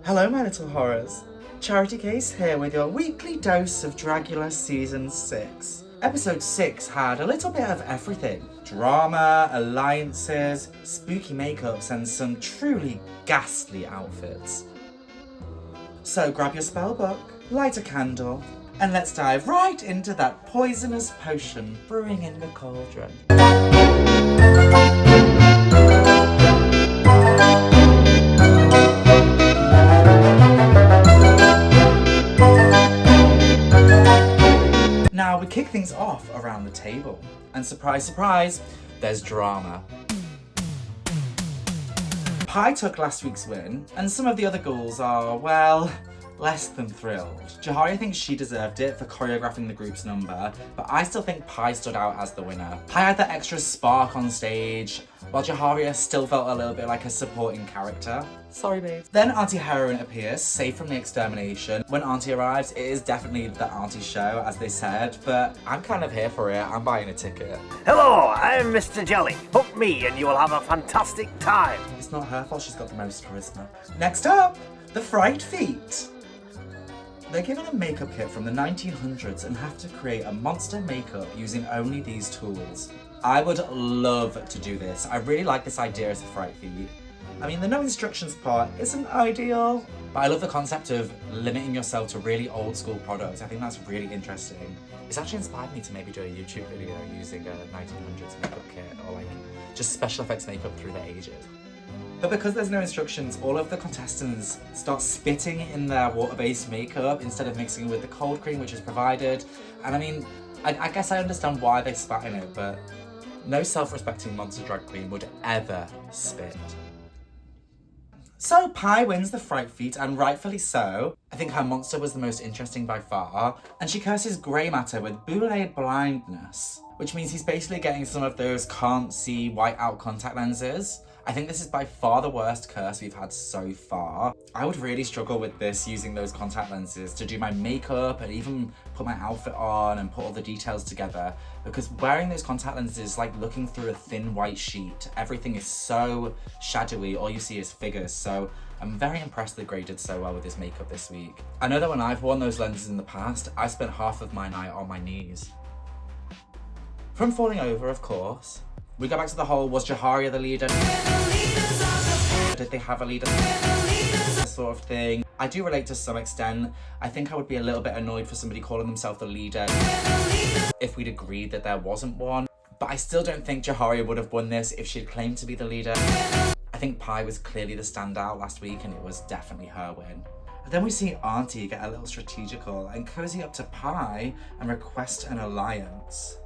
Hello my little horrors. Charity Kase here with your weekly dose of Dragula Season 6. Episode 6 had a little bit of everything. Drama, alliances, spooky makeups and some truly ghastly outfits. So grab your spell book, light a candle, and let's dive right into that poisonous potion brewing in the cauldron. Now we kick things off around the table, and surprise, surprise, there's drama. Pie took last week's win, and some of the other ghouls are, well, less than thrilled. Jaria thinks she deserved it for choreographing the group's number, but I still think Pie stood out as the winner. Pie had that extra spark on stage, while Jaria still felt a little bit like a supporting character. Sorry, babe. Then Auntie Heroine appears, safe from the extermination. When Auntie arrives, it is definitely the Auntie show, as they said, but I'm kind of here for it. I'm buying a ticket. Hello, I'm Mr. Jelly. Book me and you will have a fantastic time. It's not her fault she's got the most charisma. Next up, the Fright Feet. They're given a makeup kit from the 1900s and have to create a monster makeup using only these tools. I would love to do this. I really like this idea as a Fright Feet. I mean, the no instructions part isn't ideal, but I love the concept of limiting yourself to really old school products. I think that's really interesting. It's actually inspired me to maybe do a YouTube video using a 1900s makeup kit or like just special effects makeup through the ages. But because there's no instructions, all of the contestants start spitting in their water-based makeup instead of mixing with the cold cream which is provided. And I mean, I guess I understand why they spat in it, but no self-respecting monster drag queen would ever spit. So Pie wins the Fright Feet, and rightfully so. I think her monster was the most interesting by far, and she curses grey matter with boule blindness, which means he's basically getting some of those can't see white out contact lenses. I think this is by far the worst curse we've had so far. I would really struggle with this using those contact lenses to do my makeup and even put my outfit on and put all the details together, because wearing those contact lenses is like looking through a thin white sheet. Everything is so shadowy, all you see is figures, so I'm very impressed that Gray did so well with his makeup this week. I know that when I've worn those lenses in the past, I spent half of my night on my knees. From falling over, of course. We go back to the whole, was Jaria the leader? Did they have a leader? Sort of thing. I do relate to some extent. I think I would be a little bit annoyed for somebody calling themselves the leader if we'd agreed that there wasn't one. But I still don't think Jaria would have won this if she'd claimed to be the leader. I think Pie was clearly the standout last week and it was definitely her win. And then we see Auntie get a little strategical and cozy up to Pie and request an alliance.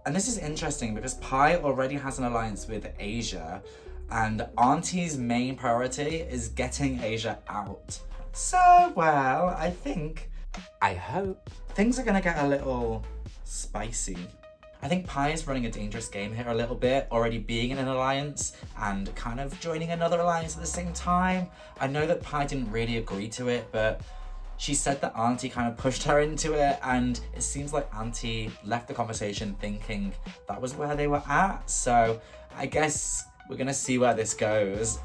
And this is interesting because Pie already has an alliance with Asia, and Auntie's main priority is getting Asia out. So, well, I hope, things are gonna get a little spicy. I think Pie is running a dangerous game here a little bit, already being in an alliance and kind of joining another alliance at the same time. I know that Pie didn't really agree to it, but she said that Auntie kind of pushed her into it, and it seems like Auntie left the conversation thinking that was where they were at. So I guess we're gonna see where this goes.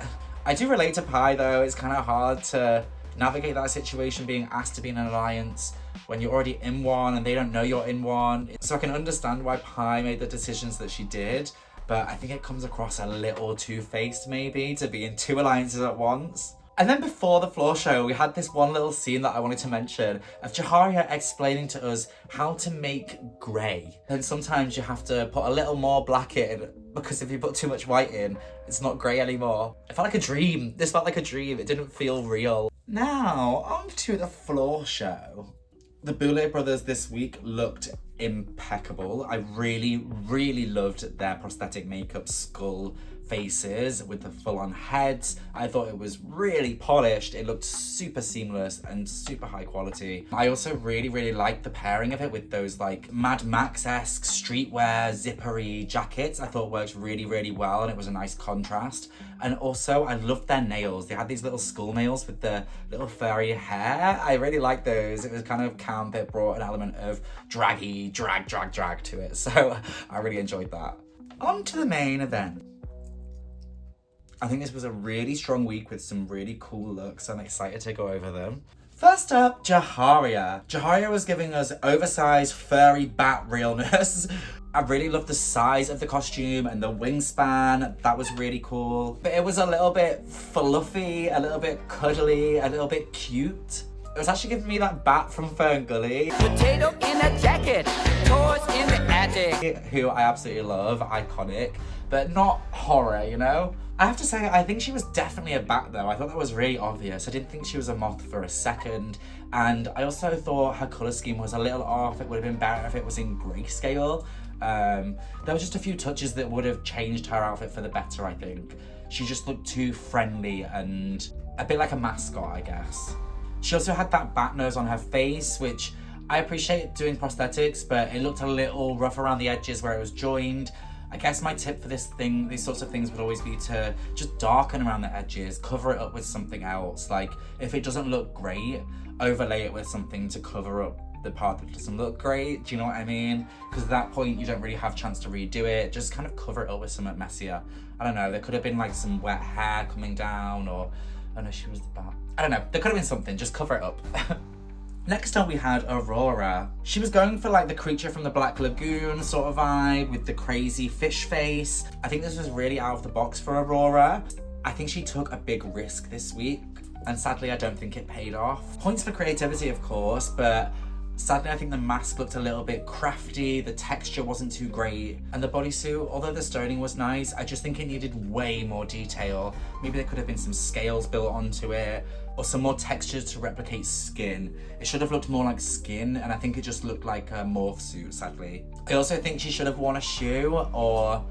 I do relate to Pie though. It's kind of hard to navigate that situation, being asked to be in an alliance when you're already in one and they don't know you're in one. So I can understand why Pie made the decisions that she did, but I think it comes across a little two-faced maybe to be in two alliances at once. And then before the floor show, we had this one little scene that I wanted to mention of Jaria explaining to us how to make grey. And sometimes you have to put a little more black in, because if you put too much white in, it's not grey anymore. It felt like a dream. This felt like a dream. It didn't feel real. Now, on to the floor show. The Boule brothers this week looked impeccable. I really, really loved their prosthetic makeup skull faces with the full-on heads. I thought it was really polished. It looked super seamless and super high quality. I also really, really liked the pairing of it with those like Mad Max-esque streetwear zippery jackets. I thought worked really, really well, and it was a nice contrast. And also I loved their nails. They had these little skull nails with the little furry hair. I really liked those. It was kind of camp. It brought an element of drag to it. So I really enjoyed that. On to the main event. I think this was a really strong week with some really cool looks. I'm excited to go over them. First up, Jaria. Jaria was giving us oversized, furry bat realness. I really loved the size of the costume and the wingspan. That was really cool. But it was a little bit fluffy, a little bit cuddly, a little bit cute. It was actually giving me that bat from Fern Gully. Potato in a jacket, toys in the attic. Who I absolutely love, iconic, but not horror, you know? I have to say, I think she was definitely a bat though. I thought that was really obvious. I didn't think she was a moth for a second. And I also thought her colour scheme was a little off. It would have been better if it was in grayscale. There was just a few touches that would have changed her outfit for the better, I think. She just looked too friendly and a bit like a mascot, I guess. She also had that bat nose on her face, which I appreciate doing prosthetics, but it looked a little rough around the edges where it was joined. I guess my tip for these sorts of things would always be to just darken around the edges, cover it up with something else. Like, if it doesn't look great, overlay it with something to cover up the part that doesn't look great. Do you know what I mean? Because at that point, you don't really have a chance to redo it. Just kind of cover it up with something messier. I don't know, there could have been like some wet hair coming down, or, oh no, she was the bat. I don't know, there could have been something, just cover it up. Next up we had Aurora. She was going for like the creature from the Black Lagoon sort of vibe with the crazy fish face. I think this was really out of the box for Aurora. I think she took a big risk this week, and sadly I don't think it paid off. Points for creativity of course, but sadly I think the mask looked a little bit crafty, the texture wasn't too great, and the bodysuit, although the stoning was nice, I just think it needed way more detail. Maybe there could have been some scales built onto it, or some more textures to replicate skin. It should have looked more like skin, and I think it just looked like a morph suit, sadly. I also think she should have worn a shoe, or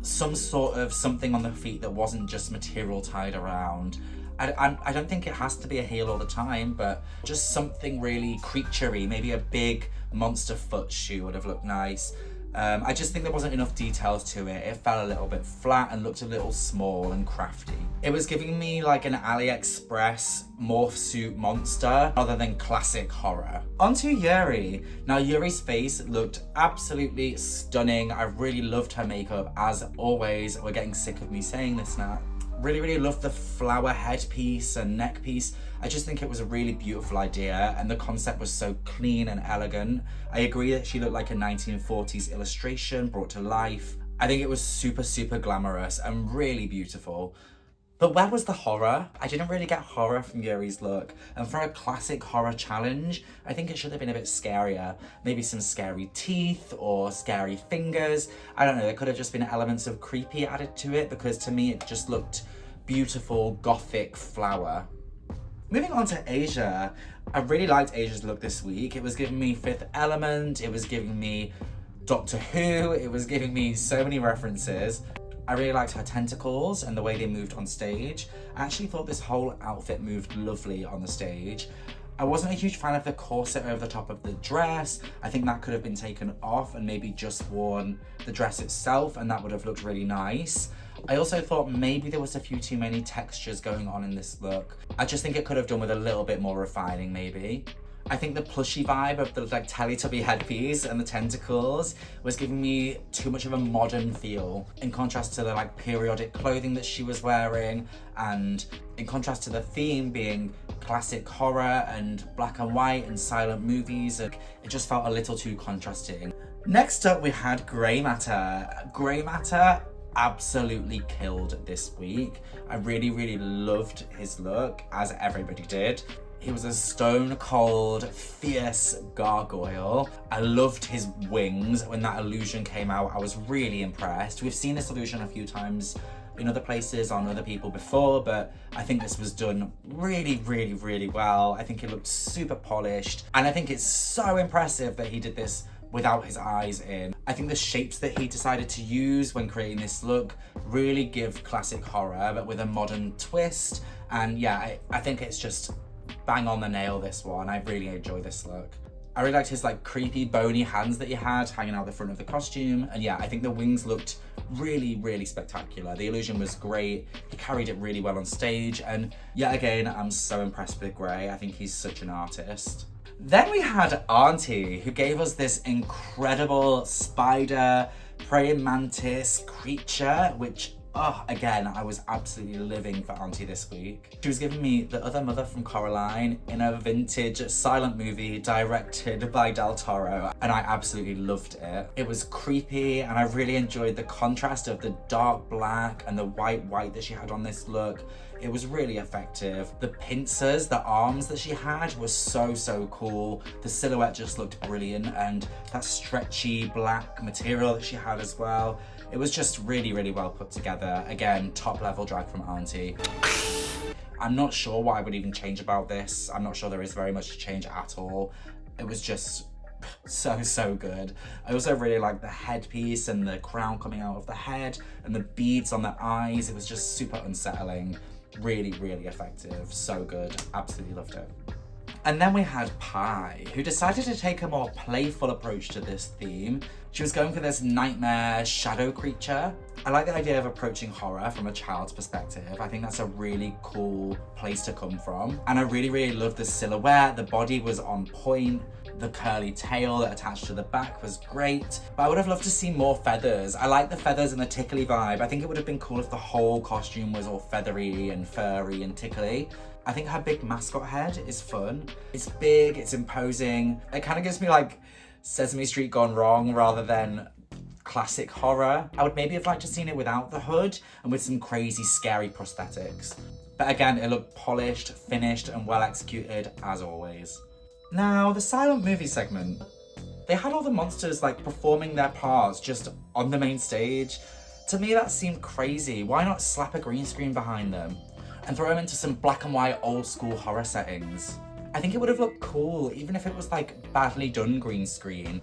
some sort of something on the feet that wasn't just material tied around. I don't think it has to be a heel all the time, but just something really creaturey, maybe a big monster foot shoe would have looked nice. I just think there wasn't enough details to it. It felt a little bit flat and looked a little small and crafty. It was giving me like an AliExpress morph suit monster rather than classic horror. Onto Yuri. Now Yuri's face looked absolutely stunning. I really loved her makeup as always. We're getting sick of me saying this now. Really loved the flower headpiece and neck piece. I just think it was a really beautiful idea, and the concept was so clean and elegant. I agree that she looked like a 1940s illustration brought to life. I think it was super glamorous and really beautiful. But where was the horror? I didn't really get horror from Yuri's look, and for a classic horror challenge, I think it should have been a bit scarier. Maybe some scary teeth or scary fingers. I don't know, there could have just been elements of creepy added to it, because to me it just looked beautiful Gothic flower. Moving on to Asia, I really liked Asia's look this week. It was giving me Fifth Element, it was giving me Doctor Who, it was giving me so many references. I really liked her tentacles and the way they moved on stage. I actually thought this whole outfit moved lovely on the stage. I wasn't a huge fan of the corset over the top of the dress. I think that could have been taken off and maybe just worn the dress itself, and that would have looked really nice. I also thought maybe there was a few too many textures going on in this look. I just think it could have done with a little bit more refining maybe. I think the plushy vibe of the like Teletubby headpiece and the tentacles was giving me too much of a modern feel, in contrast to the like periodic clothing that she was wearing, and in contrast to the theme being classic horror and black and white and silent movies. It just felt a little too contrasting. Next up we had Grey Matter. Grey Matter absolutely killed this week. I really loved his look, as everybody did. He was a stone cold, fierce gargoyle. I loved his wings. When that illusion came out, I was really impressed. We've seen this illusion a few times in other places on other people before, but I think this was done really well. I think it looked super polished, and I think it's so impressive that he did this without his eyes in. I think the shapes that he decided to use when creating this look really give classic horror, but with a modern twist. And yeah, I think it's just bang on the nail, this one. I really enjoy this look. I really liked his like creepy bony hands that he had hanging out the front of the costume. And yeah, I think the wings looked really spectacular. The illusion was great. He carried it really well on stage. And yet again, I'm so impressed with Grey. I think he's such an artist. Then we had Auntie, who gave us this incredible spider, praying mantis creature, which Oh, again, I was absolutely living for Auntie this week. She was giving me the other mother from Coraline in a vintage silent movie directed by Del Toro, and I absolutely loved it. It was creepy, and I really enjoyed the contrast of the dark black and the white that she had on this look. It was really effective. The pincers, the arms that she had was so cool. The silhouette just looked brilliant, and that stretchy black material that she had as well. It was just really well put together. Again, top level drag from Auntie. I'm not sure what I would even change about this. I'm not sure there is very much to change at all. It was just so good. I also really like the headpiece and the crown coming out of the head and the beads on the eyes. It was just super unsettling. Really effective. So good. Absolutely loved it. And then we had Pie, who decided to take a more playful approach to this theme. She was going for this nightmare shadow creature. I like the idea of approaching horror from a child's perspective. I think that's a really cool place to come from. And I really loved the silhouette. The body was on point. The curly tail that attached to the back was great, but I would have loved to see more feathers. I like the feathers and the tickly vibe. I think it would have been cool if the whole costume was all feathery and furry and tickly. I think her big mascot head is fun. It's big, it's imposing. It kind of gives me like Sesame Street gone wrong rather than classic horror. I would maybe have liked to seen it without the hood and with some crazy scary prosthetics. But again, it looked polished, finished, and well executed as always. Now, the silent movie segment. They had all the monsters like performing their parts just on the main stage. To me, that seemed crazy. Why not slap a green screen behind them and throw them into some black and white old school horror settings? I think it would have looked cool, even if it was like badly done green screen.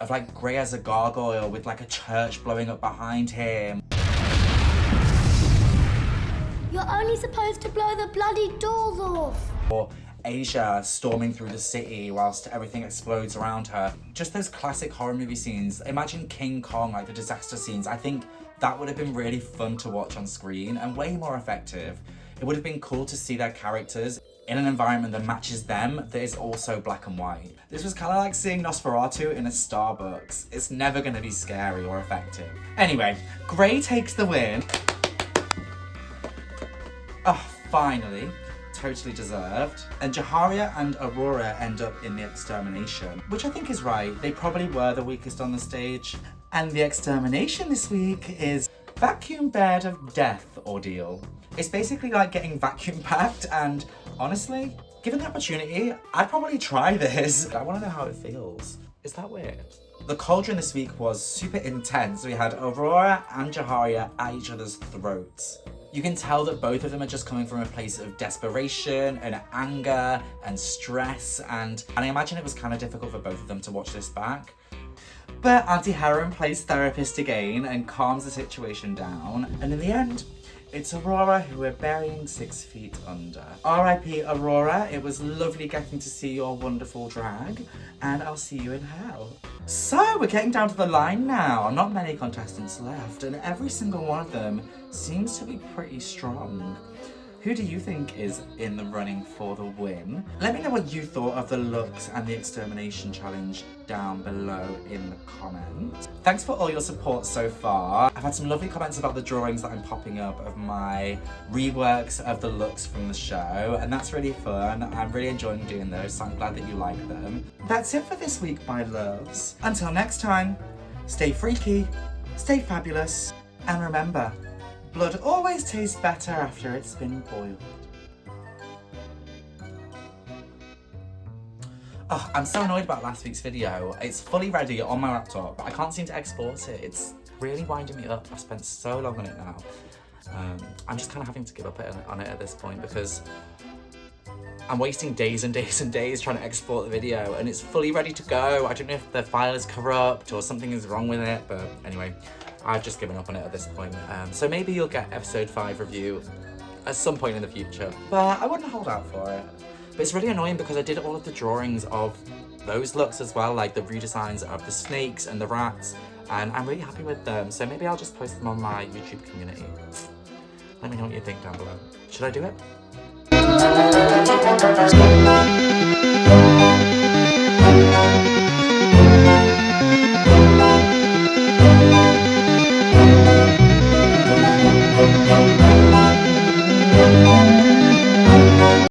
Of like Grey as a gargoyle with like a church blowing up behind him. You're only supposed to blow the bloody doors off. Or Asia storming through the city whilst everything explodes around her. Just those classic horror movie scenes. Imagine King Kong, like the disaster scenes. I think that would have been really fun to watch on screen and way more effective. It would have been cool to see their characters in an environment that matches them, that is also black and white. This was kind of like seeing Nosferatu in a Starbucks. It's never going to be scary or effective. Anyway, Grey takes the win. Oh, finally. Totally deserved. And Jaria and Aurora end up in the extermination, which I think is right. They probably were the weakest on the stage. And the extermination this week is Vacuum Bed of Death ordeal. It's basically like getting vacuum packed, and honestly, given the opportunity, I'd probably try this. I want to know how it feels. Is that weird? The cauldron this week was super intense. We had Aurora and Jaria at each other's throats. You can tell that both of them are just coming from a place of desperation and anger and stress, and I imagine it was kind of difficult for both of them to watch this back. But Auntie Heron plays therapist again and calms the situation down, and in the end, it's Aurora who we're burying 6 feet under. R.I.P. Aurora, it was lovely getting to see your wonderful drag, and I'll see you in hell. So, we're getting down to the line now. Not many contestants left, and every single one of them seems to be pretty strong. Who do you think is in the running for the win? Let me know what you thought of the looks and the extermination challenge down below in the comments. Thanks for all your support so far. I've had some lovely comments about the drawings that I'm popping up of my reworks of the looks from the show, and that's really fun. I'm really enjoying doing those, so I'm glad that you like them. That's it for this week, my loves. Until next time, stay freaky, stay fabulous, and remember, blood always tastes better after it's been boiled. Oh, I'm so annoyed about last week's video. It's fully ready on my laptop, but I can't seem to export it. It's really winding me up. I've spent so long on it now. I'm just kind of having to give up on it at this point because I'm wasting days and days and days trying to export the video, and it's fully ready to go. I don't know if the file is corrupt or something is wrong with it, but anyway, I've just given up on it at this point. So maybe you'll get episode 5 review at some point in the future, but I wouldn't hold out for it. But it's really annoying because I did all of the drawings of those looks as well, like the redesigns of the snakes and the rats, and I'm really happy with them. So maybe I'll just post them on my YouTube community. Let me know what you think down below. Should I do it?